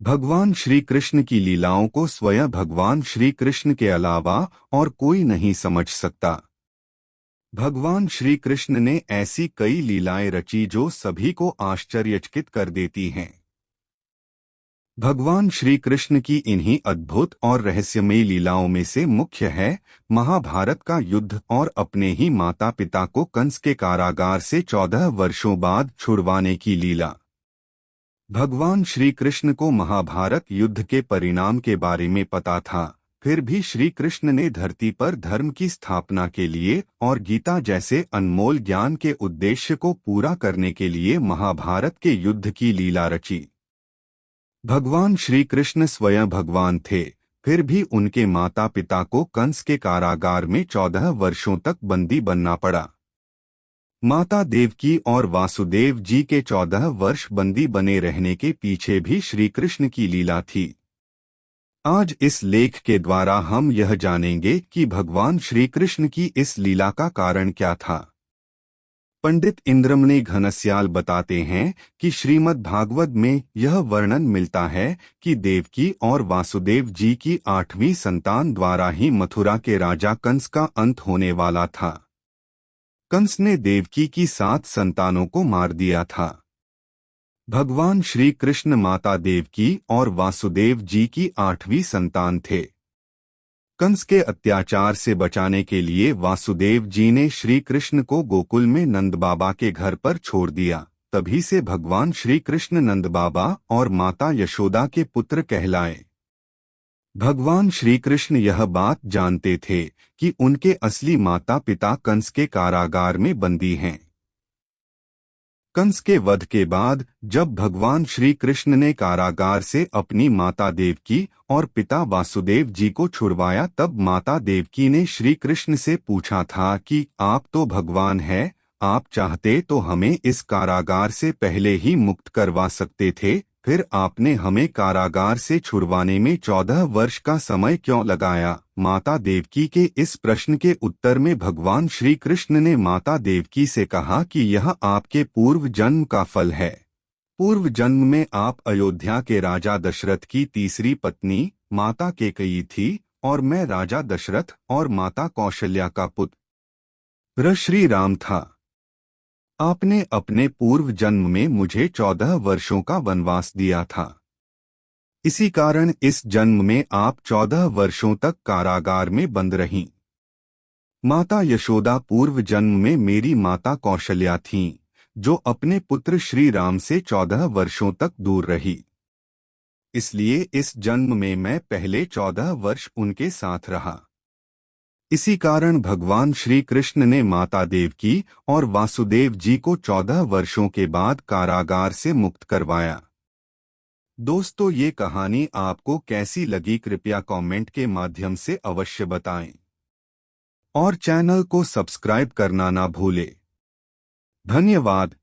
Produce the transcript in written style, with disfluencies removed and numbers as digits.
भगवान श्री कृष्ण की लीलाओं को स्वयं भगवान श्री कृष्ण के अलावा और कोई नहीं समझ सकता। भगवान श्री कृष्ण ने ऐसी कई लीलाएं रची जो सभी को आश्चर्यचकित कर देती हैं। भगवान श्री कृष्ण की इन्हीं अद्भुत और रहस्यमयी लीलाओं में से मुख्य है महाभारत का युद्ध और अपने ही माता पिता को कंस के कारागार से 14 वर्षों बाद छुड़वाने की लीला। भगवान श्री कृष्ण को महाभारत युद्ध के परिणाम के बारे में पता था, फिर भी श्री कृष्ण ने धरती पर धर्म की स्थापना के लिए और गीता जैसे अनमोल ज्ञान के उद्देश्य को पूरा करने के लिए महाभारत के युद्ध की लीला रची। भगवान श्री कृष्ण स्वयं भगवान थे, फिर भी उनके माता पिता को कंस के कारागार में 14 वर्षों तक बंदी बनना पड़ा। माता देवकी और वासुदेव जी के 14 वर्ष बंदी बने रहने के पीछे भी श्री कृष्ण की लीला थी। आज इस लेख के द्वारा हम यह जानेंगे कि भगवान श्री कृष्ण की इस लीला का कारण क्या था। पंडित इंद्रमणि घनश्याल बताते हैं कि श्रीमद् भागवत में यह वर्णन मिलता है कि देवकी और वासुदेव जी की 8वीं संतान द्वारा ही मथुरा के राजा कंस का अंत होने वाला था। कंस ने देवकी की 7 संतानों को मार दिया था। भगवान श्री कृष्ण माता देवकी और वासुदेव जी की 8वीं संतान थे। कंस के अत्याचार से बचाने के लिए वासुदेव जी ने श्री कृष्ण को गोकुल में नंद बाबा के घर पर छोड़ दिया। तभी से भगवान श्री कृष्ण नंद बाबा और माता यशोदा के पुत्र कहलाए। भगवान श्री कृष्ण यह बात जानते थे कि उनके असली माता पिता कंस के कारागार में बंदी हैं। कंस के वध के बाद जब भगवान श्री कृष्ण ने कारागार से अपनी माता देवकी और पिता वासुदेव जी को छुड़वाया, तब माता देवकी ने श्री कृष्ण से पूछा था कि आप तो भगवान हैं, आप चाहते तो हमें इस कारागार से पहले ही मुक्त करवा सकते थे, फिर आपने हमें कारागार से छुड़वाने में 14 वर्ष का समय क्यों लगाया। माता देवकी के इस प्रश्न के उत्तर में भगवान श्री कृष्ण ने माता देवकी से कहा कि यह आपके पूर्व जन्म का फल है। पूर्व जन्म में आप अयोध्या के राजा दशरथ की तीसरी पत्नी माता कैकेयी थी और मैं राजा दशरथ और माता कौशल्या का पुत्र श्री राम था। आपने अपने पूर्व जन्म में मुझे 14 वर्षों का वनवास दिया था। इसी कारण इस जन्म में आप 14 वर्षों तक कारागार में बंद रहीं। माता यशोदा पूर्व जन्म में मेरी माता कौशल्या थीं, जो अपने पुत्र श्री राम से 14 वर्षों तक दूर रही। इसलिए इस जन्म में मैं पहले 14 वर्ष उनके साथ रहा। इसी कारण भगवान श्री कृष्ण ने माता देवकी और वासुदेव जी को 14 वर्षों के बाद कारागार से मुक्त करवाया। दोस्तों, ये कहानी आपको कैसी लगी कृपया कमेंट के माध्यम से अवश्य बताएं और चैनल को सब्सक्राइब करना ना भूलें। धन्यवाद।